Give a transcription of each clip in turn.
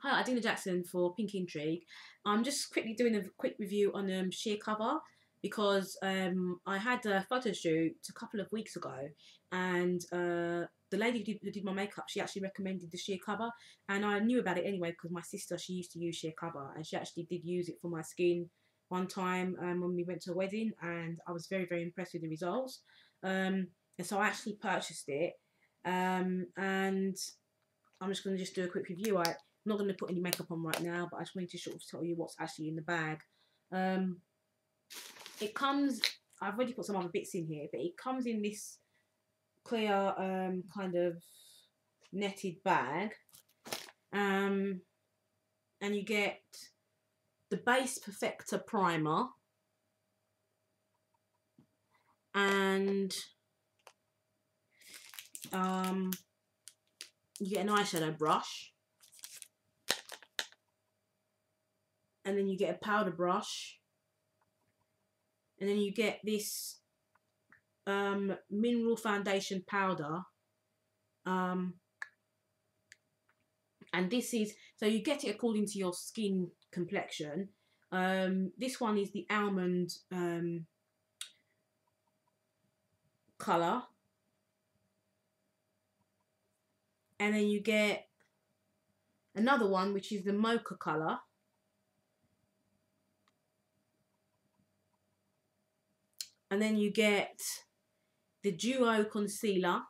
Hi, Adina Jackson for pINK InTrigue. I'm just quickly doing a quick review on sheer cover because I had a photo shoot a couple of weeks ago, and the lady who did my makeup, she actually recommended the sheer cover, and I knew about it anyway because my sister, she used to use sheer cover, and she actually did use it for my skin one time when we went to a wedding, and I was very impressed with the results. And so I actually purchased it, and I'm just going to do a quick review. I'm not going to put any makeup on right now, but I just wanted to sort of tell you what's actually in the bag. It comes, I've already put some other bits in here, but it comes in this clear kind of netted bag. And you get the base perfector primer, and you get an eyeshadow brush, and then you get a powder brush, and then you get this mineral foundation powder, and this is, so you get it according to your skin complexion. This one is the almond colour, and then you get another one which is the mocha colour, and then you get the duo concealer,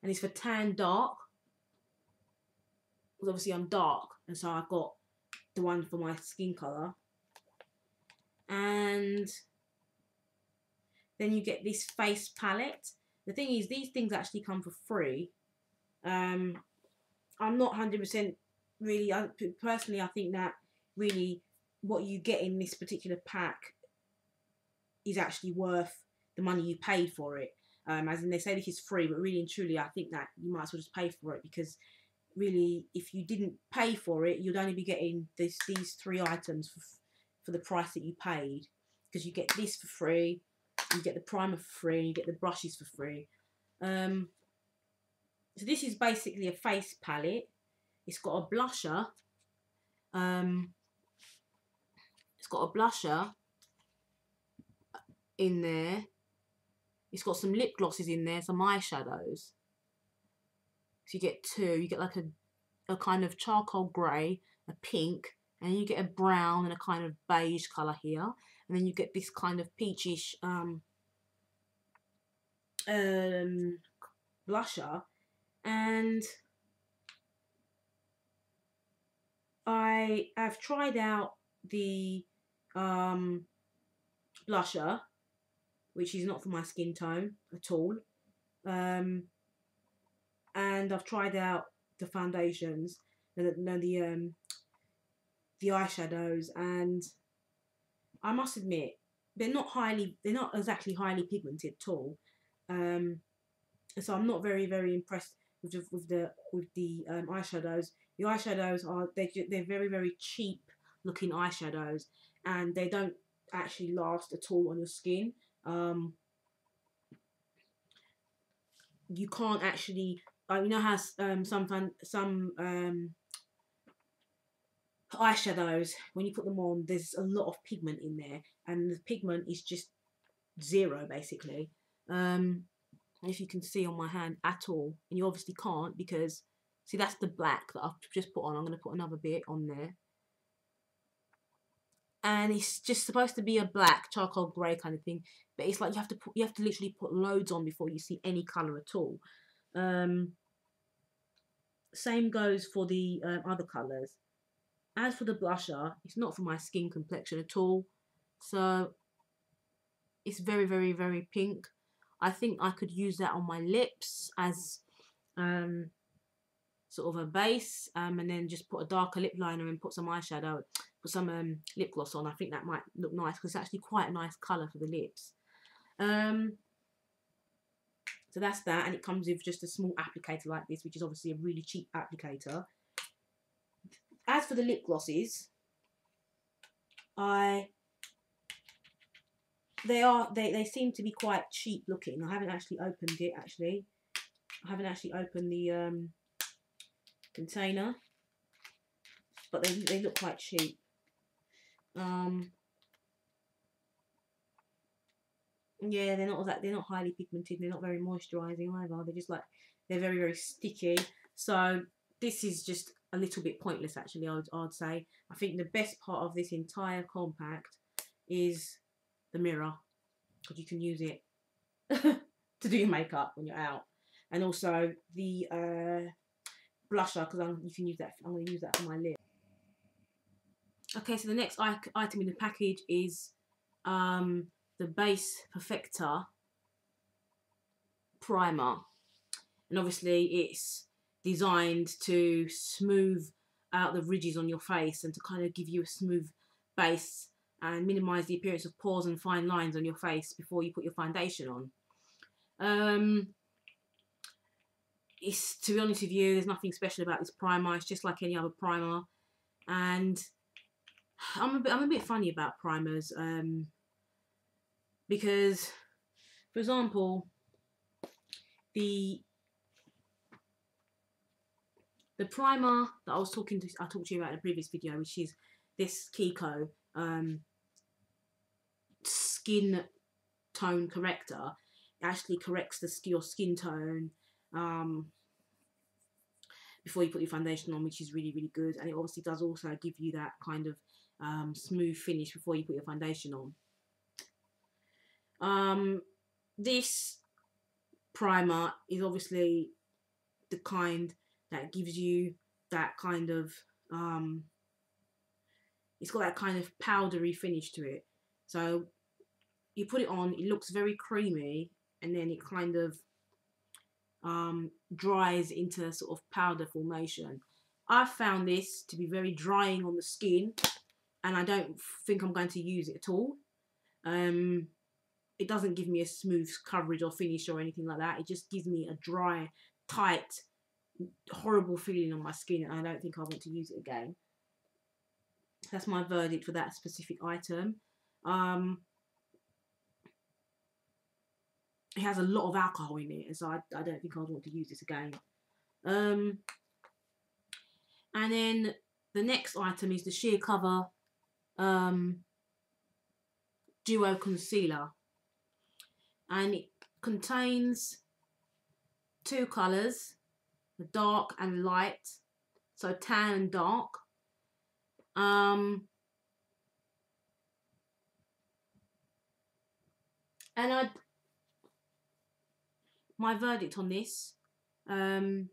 and it's for tan dark, because obviously I'm dark, and so I've got the one for my skin colour. And then you get this face palette. The thing is, these things actually come for free. I'm not 100% really, personally I think that really what you get in this particular pack is actually worth the money you paid for it. As in, they say this is free, but really and truly I think that you might as well just pay for it, because really if you didn't pay for it, you'd only be getting these three items for the price that you paid, because you get this for free, you get the primer for free, and you get the brushes for free. So this is basically a face palette. It's got a blusher. It's got a blusher in there. It's got some lip glosses in there, some eyeshadows. So you get two. You get like a kind of charcoal grey, a pink, and you get a brown and a kind of beige colour here. And then you get this kind of peachish blusher. And I have tried out the blusher, which is not for my skin tone at all, and I've tried out the foundations, the eyeshadows, and I must admit they're not exactly highly pigmented at all, and so I'm not very impressed with the eyeshadows. The eyeshadows are they're very cheap looking eyeshadows, and they don't actually last at all on your skin. You can't actually, you know how some eyeshadows, when you put them on, there's a lot of pigment in there, and the pigment is just zero basically. If you can see on my hand at all, and you obviously can't, because see, that's the black that I've just put on. I'm going to put another bit on there, and it's just supposed to be a black charcoal grey kind of thing, but it's like you have to literally put loads on before you see any colour at all. Same goes for the other colours. As for the blusher, it's not for my skin complexion at all, so it's very pink. I think I could use that on my lips as sort of a base, and then just put a darker lip liner and put some eyeshadow, put some lip gloss on. I think that might look nice, because it's actually quite a nice colour for the lips. So that's that, and it comes with just a small applicator like this, which is obviously a really cheap applicator. As for the lip glosses, they seem to be quite cheap looking. I haven't actually opened it. I haven't actually opened the container. but they look quite cheap. Yeah, they're not highly pigmented. They're not very moisturising either. They're just like, they're very, very sticky. So this is just a little bit pointless, actually. I'd say. I think the best part of this entire compact is the mirror, because you can use it to do your makeup when you're out, and also the blusher, because you can use that. I'm going to use that for my lip. Okay, so the next item in the package is the Base Perfector primer, and obviously it's designed to smooth out the ridges on your face and to kind of give you a smooth base and minimize the appearance of pores and fine lines on your face before you put your foundation on. It's, to be honest with you, there's nothing special about this primer. It's just like any other primer, and I'm a bit funny about primers, because, for example, the primer that I talked to you about in a previous video, which is this Kiko skin tone corrector, actually corrects your skin tone before you put your foundation on, which is really, really good. And it obviously does also give you that kind of smooth finish before you put your foundation on. This primer is obviously the kind that gives you that kind of it's got that kind of powdery finish to it. So you put it on, it looks very creamy, and then it kind of dries into a sort of powder formation. I've found this to be very drying on the skin, and I don't think I'm going to use it at all. It doesn't give me a smooth coverage or finish or anything like that. It just gives me a dry, tight, horrible feeling on my skin, and I don't think I want to use it again. That's my verdict for that specific item. It has a lot of alcohol in it, and so I don't think I would want to use this again. And then the next item is the Sheer Cover Duo Concealer, and it contains two colours, the dark and light, so tan and dark. And my verdict on this, when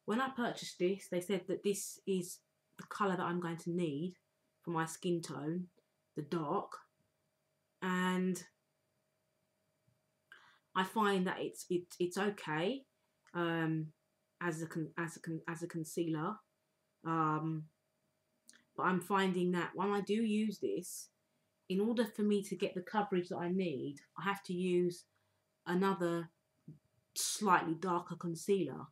I purchased this, they said that this is the colour that I'm going to need for my skin tone, the dark, and I find that it's okay as a concealer, but I'm finding that when I do use this, in order for me to get the coverage that I need, I have to use another slightly darker concealer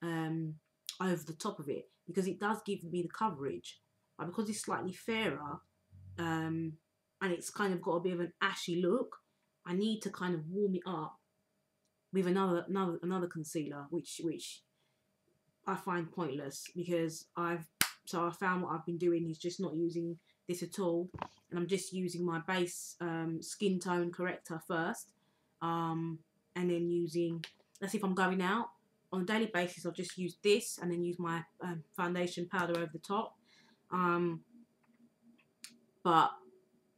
over the top of it, because it does give me the coverage, but because it's slightly fairer and it's kind of got a bit of an ashy look, I need to kind of warm it up with another concealer, which I find pointless, because I found what I've been doing is just not using this at all, and I'm just using my base skin tone corrector first, and then using, let's see, if I'm going out on a daily basis, I'll just use this and then use my foundation powder over the top. But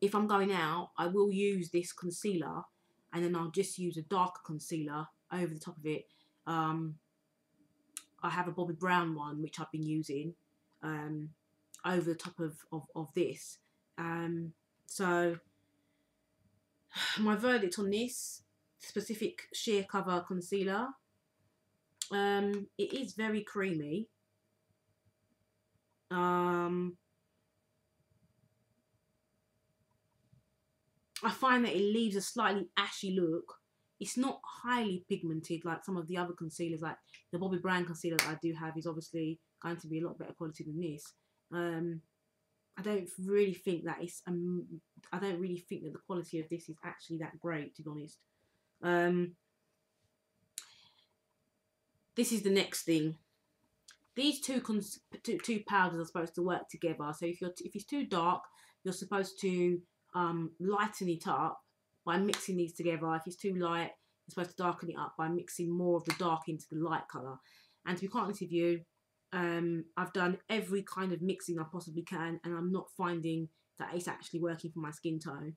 if I'm going out, I will use this concealer, and then I'll just use a darker concealer over the top of it. I have a Bobbi Brown one which I've been using over the top of this. So my verdict on this specific Sheer Cover concealer, it is very creamy. I find that it leaves a slightly ashy look. It's not highly pigmented like some of the other concealers, like the Bobbi Brown concealer that I do have is obviously going to be a lot better quality than this. I don't really think that it's I don't really think that the quality of this is actually that great, to be honest. This is the next thing. these two powders are supposed to work together. So if it's too dark, you're supposed to lighten it up by mixing these together. If it's too light, you're supposed to darken it up by mixing more of the dark into the light colour. And to be quite honest with you, I've done every kind of mixing I possibly can, and I'm not finding that it's actually working for my skin tone.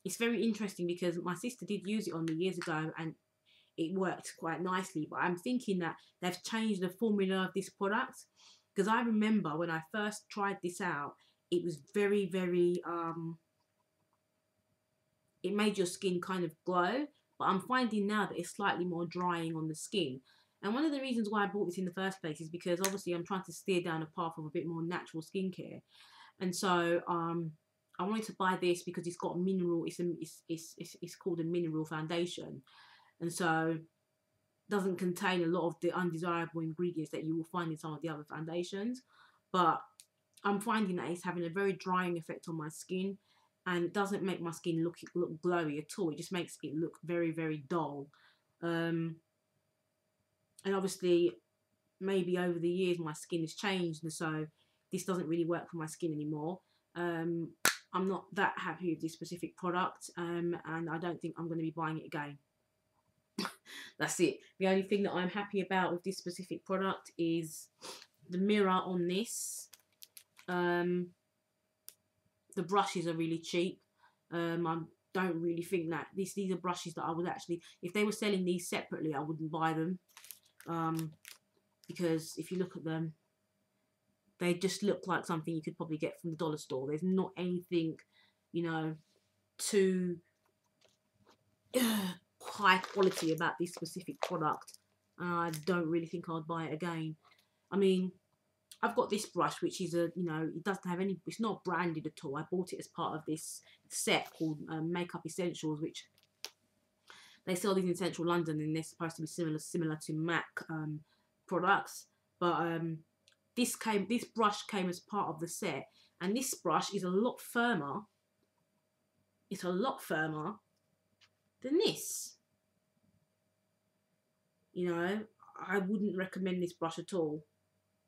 It's very interesting because my sister did use it on me years ago, and it worked quite nicely. But I'm thinking that they've changed the formula of this product, because I remember when I first tried this out, it was very, very it made your skin kind of glow. But I'm finding now that it's slightly more drying on the skin. And one of the reasons why I bought this in the first place is because obviously I'm trying to steer down a path of a bit more natural skincare. And so I wanted to buy this because it's got mineral, it's called a mineral foundation. And so doesn't contain a lot of the undesirable ingredients that you will find in some of the other foundations. But I'm finding that it's having a very drying effect on my skin, and it doesn't make my skin look glowy at all. It just makes it look very, very dull. And obviously, maybe over the years my skin has changed, and so this doesn't really work for my skin anymore. I'm not that happy with this specific product, and I don't think I'm going to be buying it again. That's it. The only thing that I'm happy about with this specific product is the mirror on this. The brushes are really cheap. I don't really think that these are brushes that I would actually, if they were selling these separately, I wouldn't buy them. Because if you look at them, they just look like something you could probably get from the dollar store. There's not anything, you know, too high quality about this specific product. I don't really think I'd buy it again. I mean, I've got this brush, which is a, you know, it doesn't have any, it's not branded at all. I bought it as part of this set called Makeup Essentials, which they sell these in central London, and they're supposed to be similar to MAC products. But this brush came as part of the set, and this brush is a lot firmer. It's a lot firmer than this. You know, I wouldn't recommend this brush at all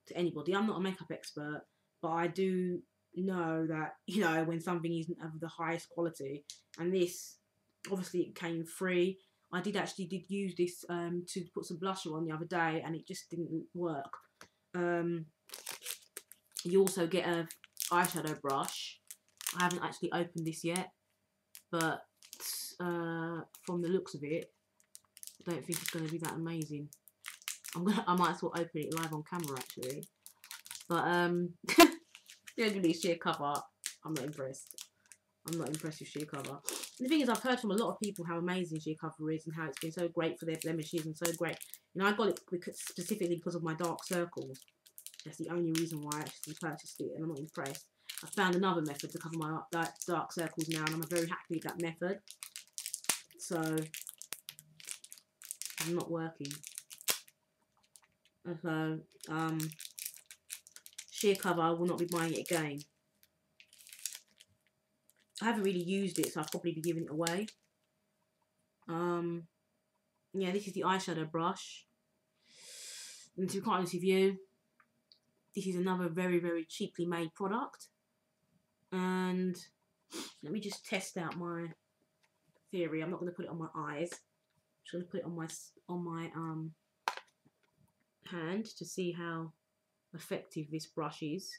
to anybody. I'm not a makeup expert, but I do know that, you know, when something isn't of the highest quality, and this, obviously it came free. I did use this to put some blusher on the other day, and it just didn't work. You also get a eyeshadow brush. I haven't actually opened this yet, but from the looks of it, I don't think it's going to be that amazing. I might as well open it live on camera actually. But generally sheer cover, I'm not impressed. I'm not impressed with sheer cover. And the thing is, I've heard from a lot of people how amazing sheer cover is and how it's been so great for their blemishes and so great. You know, I got it specifically because of my dark circles. That's the only reason why I actually purchased it, and I'm not impressed. I found another method to cover my dark circles now, and I'm very happy with that method. So it's not working. So sheer cover, I will not be buying it again. I haven't really used it, so I'll probably be giving it away. Yeah, this is the eyeshadow brush. And to be quite honest with you, this is another very, very cheaply made product. And let me just test out my theory. I'm not going to put it on my eyes. I'm just going to put it on my hand to see how effective this brush is.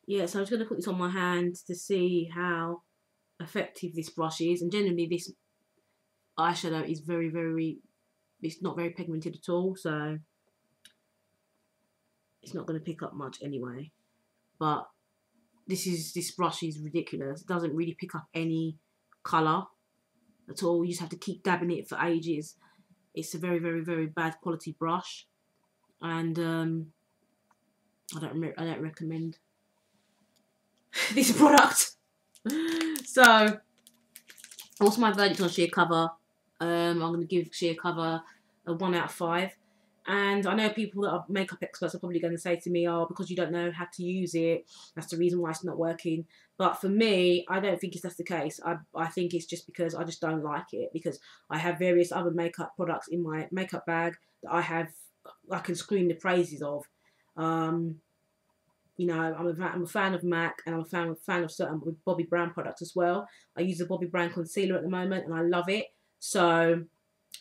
Yeah, so I'm just going to put this on my hand to see how effective this brush is. And generally this eyeshadow is very, it's not very pigmented at all. So it's not going to pick up much anyway. But this brush is ridiculous. It doesn't really pick up any colour at all. You just have to keep dabbing it for ages. It's a very, very, very bad quality brush, and I don't recommend this product. So, what's my verdict on sheer cover? I'm going to give sheer cover a 1 out of 5. And I know people that are makeup experts are probably going to say to me, oh, because you don't know how to use it, that's the reason why it's not working. But for me, I don't think that's the case. I think it's just because I just don't like it, because I have various other makeup products in my makeup bag that I can scream the praises of. You know, I'm a fan of MAC, and I'm a fan of certain Bobbi Brown products as well. I use the Bobbi Brown concealer at the moment, and I love it. So,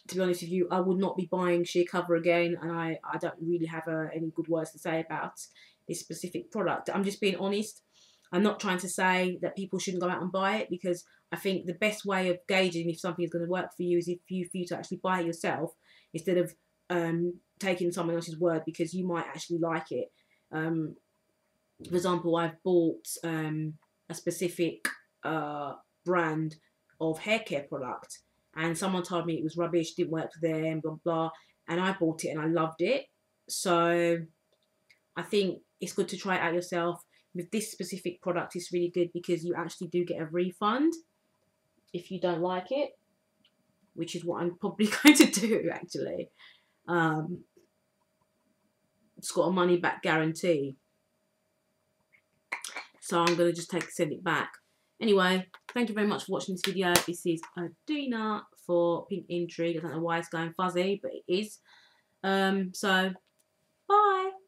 to be honest with you, I would not be buying sheer cover again, and I don't really have any good words to say about this specific product. I'm just being honest. I'm not trying to say that people shouldn't go out and buy it, because I think the best way of gauging if something is going to work for you is for you to actually buy it yourself, instead of taking someone else's word, because you might actually like it. For example, I've bought a specific brand of hair care product, and someone told me it was rubbish, didn't work for them, blah, blah, and I bought it and I loved it. So I think it's good to try it out yourself. With this specific product, it's really good because you actually do get a refund if you don't like it, which is what I'm probably going to do, actually. It's got a money back guarantee. So I'm going to just send it back. Anyway, thank you very much for watching this video. This is Adina for pINk InTrigue. I don't know why it's going fuzzy, but it is. So, bye.